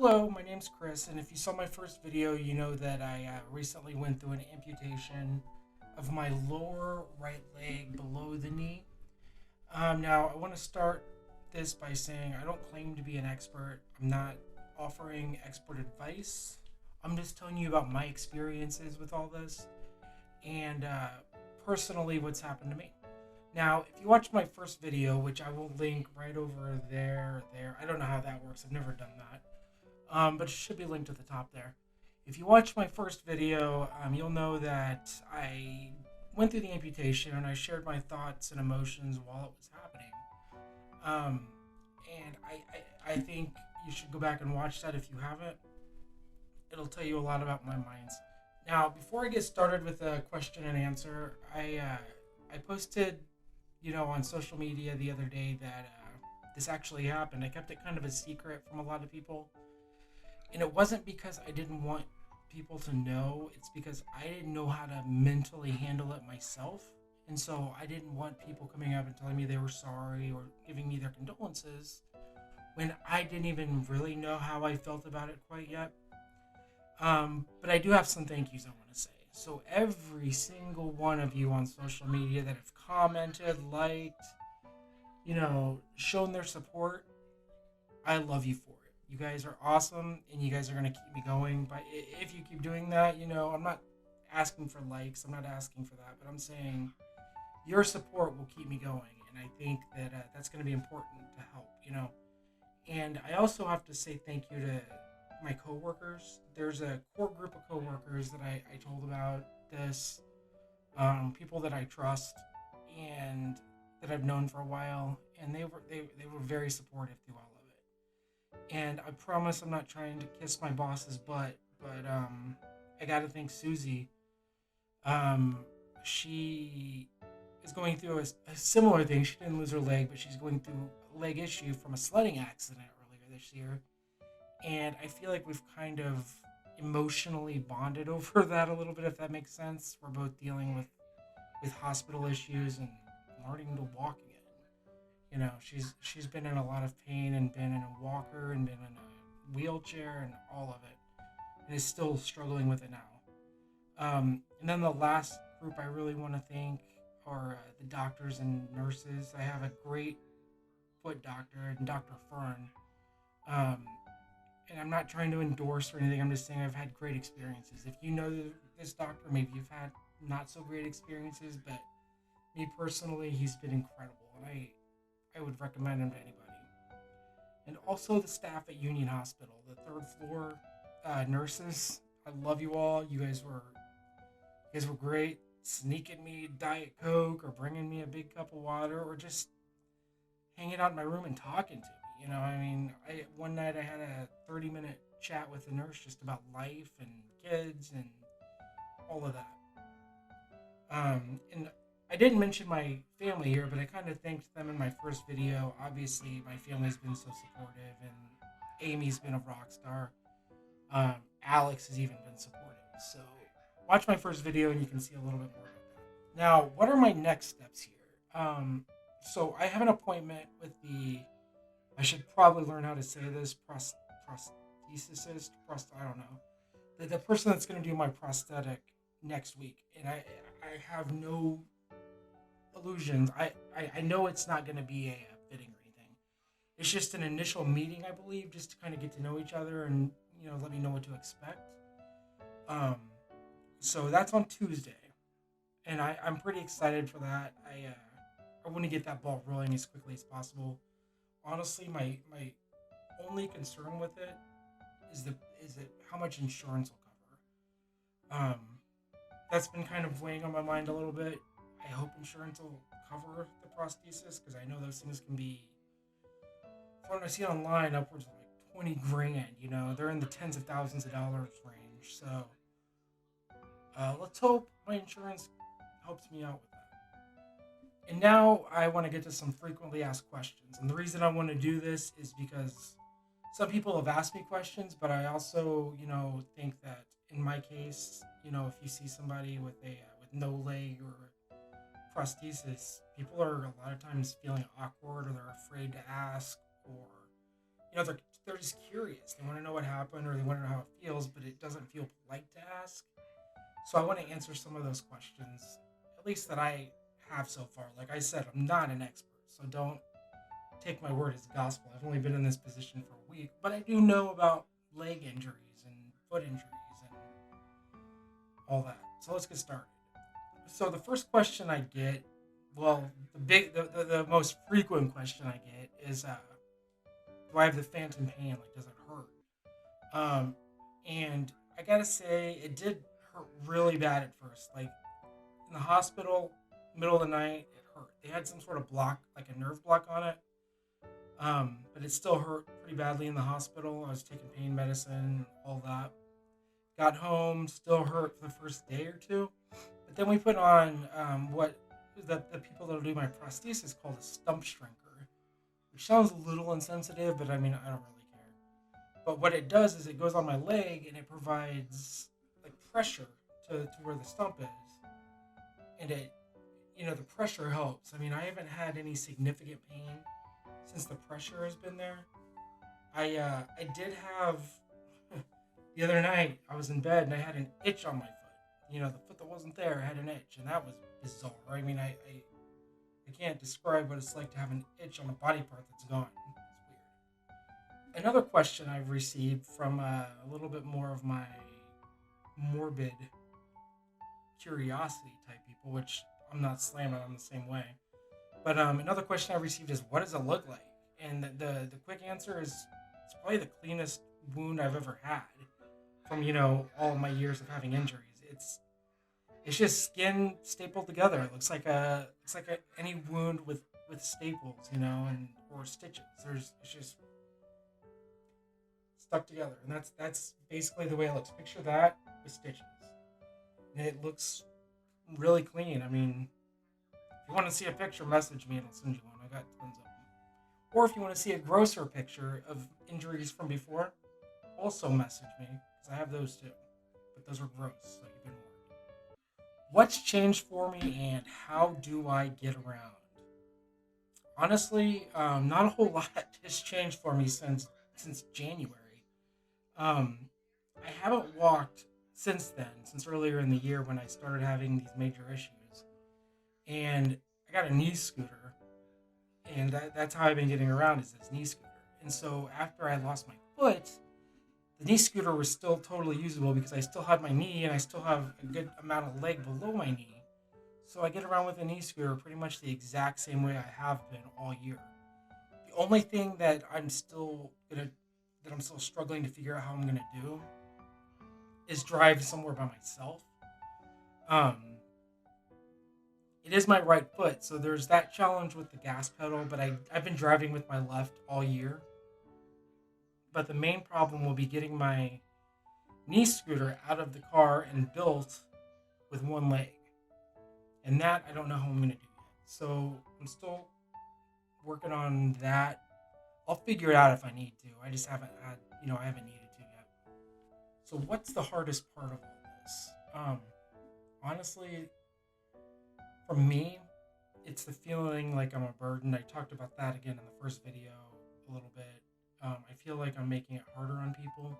Hello, my name's Chris, and if you saw my first video, you know that I recently went through an amputation of my lower right leg below the knee. Now, I want to start this by saying I don't claim to be an expert. I'm not offering expert advice. I'm just telling you about my experiences with all this and personally what's happened to me. Now, if you watched my first video, which I will link right over there, I don't know how that works. I've never done that. But it should be linked at the top there. If you watch my first video, you'll know that I went through the amputation and I shared my thoughts and emotions while it was happening. Um, and I think you should go back and watch that if you haven't. It'll tell you a lot about my minds. Now, before I get started with the question and answer, I posted, on social media the other day that this actually happened. I kept it kind of a secret from a lot of people. And it wasn't because I didn't want people to know, it's because I didn't know how to mentally handle it myself. And so I didn't want people coming up and telling me they were sorry or giving me their condolences when I didn't even really know how I felt about it quite yet. But I do have some thank yous I want to say. So every single one of you on social media that have commented, liked, shown their support, I love you for it. You guys are awesome, and you guys are going to keep me going. But if you keep doing that, I'm not asking for likes. I'm not asking for that. But I'm saying your support will keep me going. And I think that that's going to be important to help. And I also have to say thank you to my coworkers. There's a core group of coworkers that I told about this, people that I trust and that I've known for a while. And they were very supportive through all of it. And I promise I'm not trying to kiss my boss's butt, but I got to thank Susie. She is going through a similar thing. She didn't lose her leg, but she's going through a leg issue from a sledding accident earlier this year. And I feel like we've kind of emotionally bonded over that a little bit, if that makes sense. We're both dealing with hospital issues and learning to walk again. She's been in a lot of pain and been in a walker and been in a wheelchair and all of it, and is still struggling with it now. And then the last group I really want to thank are the doctors and nurses. I have a great foot doctor, and Dr. Fern. Um, and I'm not trying to endorse or anything. I'm just saying I've had great experiences. If you know this doctor, maybe you've had not so great experiences, but me personally, he's been incredible, and I would recommend him to anybody. And also the staff at Union Hospital, the third floor nurses. I love you all. You guys were great. Sneaking me Diet Coke or bringing me a big cup of water or just hanging out in my room and talking to me. One night I had a 30-minute chat with a nurse just about life and kids and all of that. And I didn't mention my family here, but I kind of thanked them in my first video. Obviously, my family's been so supportive, and Amy's been a rock star. Alex has even been supportive. So watch my first video, and you can see a little bit more about that. Now, what are my next steps here? So I have an appointment with I should probably learn how to say this, prosthesist, I don't know. The person that's going to do my prosthetic next week. And I have no illusions. I know it's not going to be a fitting or anything. It's just an initial meeting, I believe, just to kind of get to know each other and let me know what to expect. So that's on Tuesday, and I'm pretty excited for that. I want to get that ball rolling as quickly as possible. Honestly, my only concern with it is it how much insurance will cover. That's been kind of weighing on my mind a little bit. I hope insurance will cover the prosthesis because I know those things can be, from what I see online, upwards of like 20 grand. They're in the tens of thousands of dollars range. So let's hope my insurance helps me out with that. And now I want to get to some frequently asked questions. And the reason I want to do this is because some people have asked me questions, but I also, think that in my case, if you see somebody with with no leg or prosthesis, people are a lot of times feeling awkward or they're afraid to ask, or they're they're just curious. They want to know what happened, or they want to know how it feels, but it doesn't feel polite to ask. So I want to answer some of those questions, at least that I have so far. Like I said, I'm not an expert, so don't take my word as gospel. I've only been in this position for a week, but I do know about leg injuries and foot injuries and all that. So let's get started. So the first question I get, well, the most frequent question I get is, do I have the phantom pain? Like, does it hurt? And I gotta say, it did hurt really bad at first. Like in the hospital, middle of the night, it hurt. They had some sort of block, like a nerve block on it. But it still hurt pretty badly in the hospital. I was taking pain medicine, all that. Got home, still hurt for the first day or two. But then we put on what the people that'll do my prosthesis call a stump shrinker, which sounds a little insensitive, but I mean, I don't really care. But what it does is it goes on my leg and it provides like pressure to where the stump is. And the pressure helps. I mean, I haven't had any significant pain since the pressure has been there. I did have the other night. I was in bed and I had an itch on my foot. The foot that wasn't there had an itch, and that was bizarre. I mean, I can't describe what it's like to have an itch on a body part that's gone. It's weird. Another question I've received from a little bit more of my morbid curiosity type people, which I'm not slamming, I'm the same way. But another question I received is, what does it look like? And the quick answer is, it's probably the cleanest wound I've ever had from all of my years of having injuries. It's just skin stapled together. It looks like any wound with staples, and or stitches. It's just stuck together, and that's basically the way it looks. Picture that with stitches, and it looks really clean. I mean, if you want to see a picture, message me and I'll send you one. I got tons of them. Or if you want to see a grosser picture of injuries from before, also message me, because I have those too. But those are gross, so you've been warned. What's changed for me and how do I get around? Honestly, not a whole lot has changed for me since January. Um, I haven't walked since then, since earlier in the year when I started having these major issues. And I got a knee scooter, and that's how I've been getting around, is this knee scooter. And so after I lost my foot, the knee scooter was still totally usable because I still had my knee and I still have a good amount of leg below my knee. So I get around with a knee scooter pretty much the exact same way I have been all year. The only thing that I'm still struggling to figure out how I'm gonna do is drive somewhere by myself. Um, it is my right foot, so there's that challenge with the gas pedal, but I've been driving with my left all year. But the main problem will be getting my knee scooter out of the car and built with one leg. And that I don't know how I'm going to do yet. So I'm still working on that. I'll figure it out if I need to. I just haven't I haven't needed to yet. So what's the hardest part of all this? Honestly, for me, it's the feeling like I'm a burden. I talked about that again in the first video a little bit. I feel like I'm making it harder on people,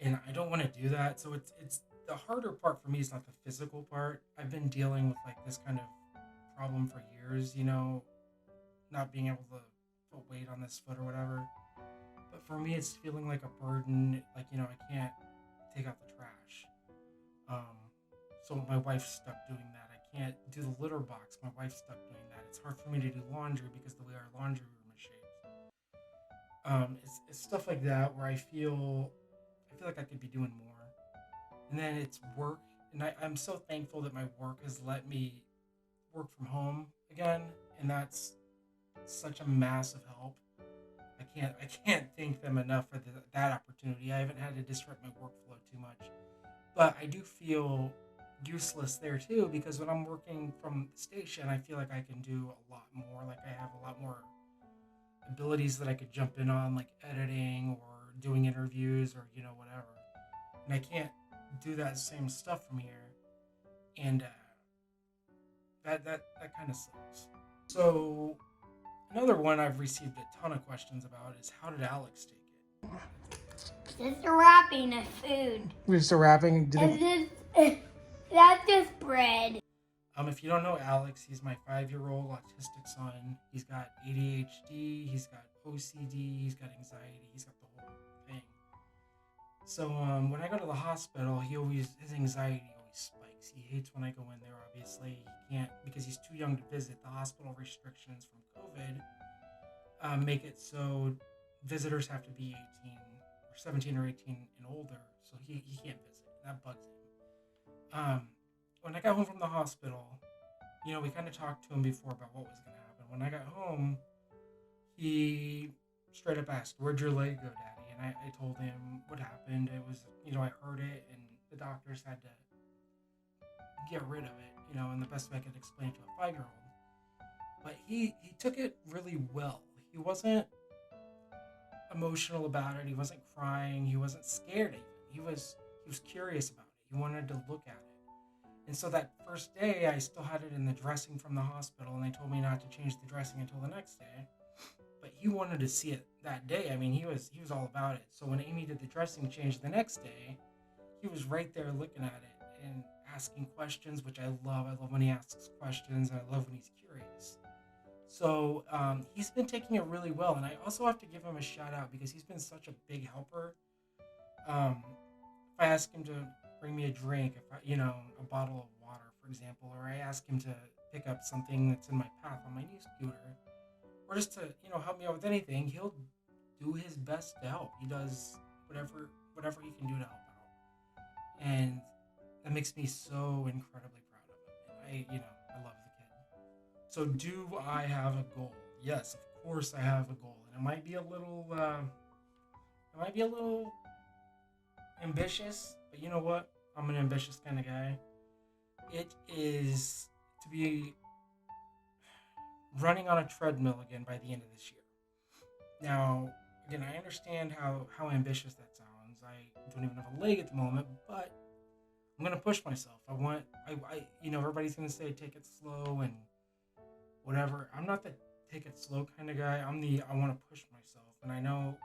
and I don't want to do that. So it's the harder part for me is not the physical part. I've been dealing with like this kind of problem for years, not being able to put weight on this foot or whatever. But for me, it's feeling like a burden. Like I can't take out the trash. So my wife's stuck doing that. I can't do the litter box. My wife's stuck doing that. It's hard for me to do laundry because the way our laundry room is shaped. It's stuff like that where I feel like I could be doing more. And then it's work, and I'm so thankful that my work has let me work from home again, and that's such a massive help. I can't thank them enough for that opportunity. I haven't had to disrupt my workflow too much, but I do feel useless there too, because when I'm working from the station, I feel like I can do a lot more. Like I have a lot more abilities that I could jump in on, like editing or doing interviews or whatever. And I can't do that same stuff from here, and that kind of sucks. So Another one I've received a ton of questions about is how did Alex take it? Just wrapping of food. Just a wrapping. That's just bread. If you don't know Alex, he's my 5-year-old autistic son. He's got ADHD, he's got OCD, he's got anxiety, he's got the whole thing. So when I go to the hospital, his anxiety always spikes. He hates when I go in there. Obviously, he can't because he's too young to visit. The hospital restrictions from COVID make it so visitors have to be 18 or 17 or 18 and older, so he can't visit. That bugs him. When I got home from the hospital, we kind of talked to him before about what was going to happen. When I got home, he straight up asked, "Where'd your leg go, Daddy?" And I told him what happened. It was, I heard it, and the doctors had to get rid of it, and the best way I could explain it to a 5-year-old. But he took it really well. He wasn't emotional about it. He wasn't crying. He wasn't scared even. He was curious about it. He wanted to look at it. And so that first day, I still had it in the dressing from the hospital, and they told me not to change the dressing until the next day. But he wanted to see it that day. I mean, he was all about it. So when Amy did the dressing change the next day, he was right there looking at it and asking questions, which I love. I love when he asks questions, and I love when he's curious. So he's been taking it really well, and I also have to give him a shout out because he's been such a big helper. If I ask him to bring me a drink, a bottle of water, for example, or I ask him to pick up something that's in my path on my new scooter, or just to, help me out with anything, he'll do his best to help. He does whatever he can do to help out. And that makes me so incredibly proud of him. And I love the kid. So do I have a goal? Yes, of course I have a goal. And it might be a little ambitious, but you know what? I'm an ambitious kind of guy. It is to be running on a treadmill again by the end of this year. Now, again, I understand how ambitious that sounds. I don't even have a leg at the moment, but I'm gonna push myself. Everybody's gonna say take it slow and whatever. I'm not the take it slow kind of guy. I want to push myself, and I know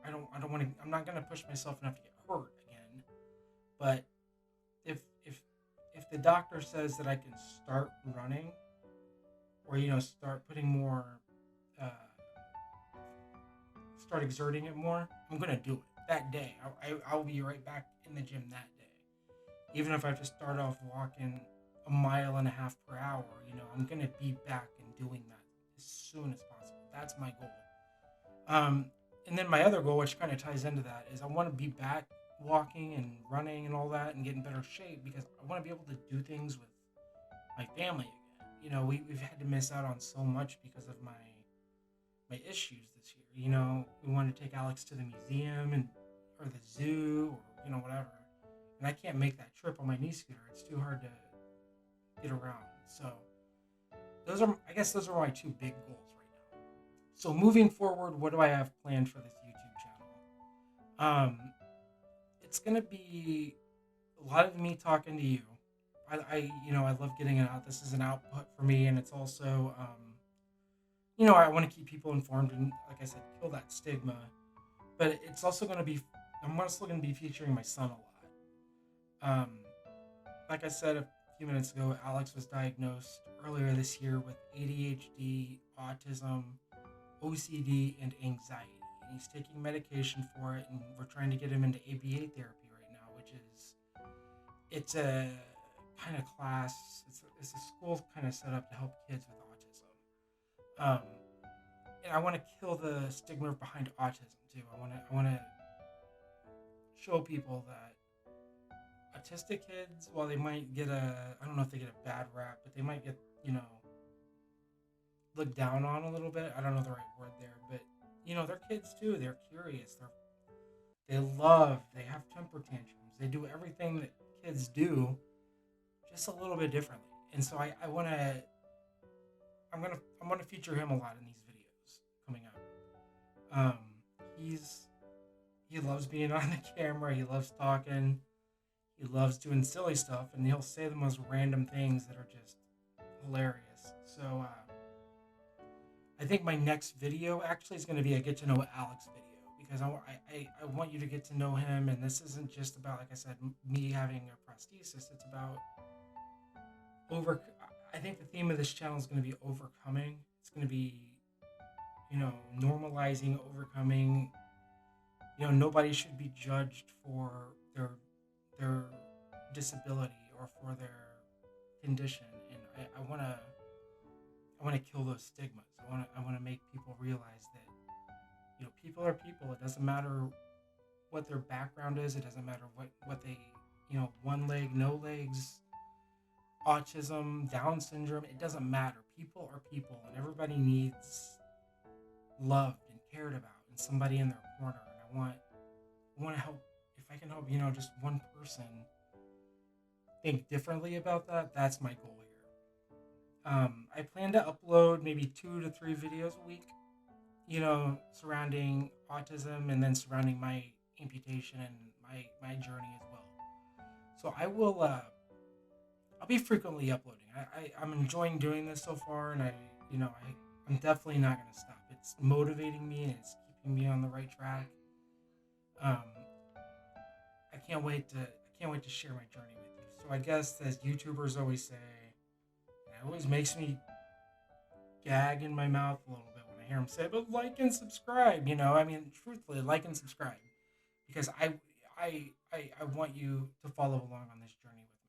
I don't want to. I'm not gonna push myself enough to get hurt again. But if the doctor says that I can start running, or start putting more, start exerting it more, I'm gonna do it that day. I'll be right back in the gym that day, even if I have to start off walking 1.5 miles per hour. I'm gonna be back and doing that as soon as possible. That's my goal. And then my other goal, which kind of ties into that, is I want to be back walking and running and all that and get in better shape because I want to be able to do things with my family again. We've had to miss out on so much because of my issues this year. We wanted to take Alex to the museum or the zoo or whatever, and I can't make that trip on my knee scooter. It's too hard to get around. So those are my two big goals right now. So moving forward, what do I have planned for this YouTube channel? It's gonna be a lot of me talking to you. I love getting it out. This is an output for me, and it's also I want to keep people informed and, like I said, kill that stigma. But it's also I'm also gonna be featuring my son a lot. Like I said a few minutes ago, Alex was diagnosed earlier this year with ADHD, autism, OCD, and anxiety. And he's taking medication for it, and we're trying to get him into ABA therapy right now, it's a kind of class. It's a school kind of set up to help kids with autism. And I want to kill the stigma behind autism too. I want to show people that autistic kids, while they might get I don't know if they get a bad rap, but they might get, looked down on a little bit. I don't know the right word there, but they're kids too. They're curious. They have temper tantrums. They do everything that kids do, just a little bit differently. And so I'm gonna feature him a lot in these videos coming up. He loves being on the camera. He loves talking. He loves doing silly stuff, and he'll say the most random things that are just hilarious. So I think my next video actually is going to be a get to know Alex video because I want you to get to know him. And this isn't just about, like I said, me having a prosthesis. It's about over. I think the theme of this channel is going to be overcoming. It's going to be, normalizing, overcoming. Nobody should be judged for their disability or for their condition. And I want to kill those stigmas. I want to make people realize that people are people. It doesn't matter what their background is. It doesn't matter what they, one leg, no legs, autism, Down syndrome. It doesn't matter. People are people, and everybody needs loved and cared about, and somebody in their corner. And I want to help. If I can help, just one person think differently about that. That's my goal here. I plan to upload maybe 2 to 3 videos a week, surrounding autism and then surrounding my amputation and my journey as well. So I'll be frequently uploading. I'm enjoying doing this so far, and I'm definitely not gonna stop. It's motivating me and it's keeping me on the right track. Um, I can't wait to share my journey with you. So I guess as YouTubers always say, it always makes me gag in my mouth a little bit when I hear them say, "But like and subscribe." Truthfully, like and subscribe because I want you to follow along on this journey with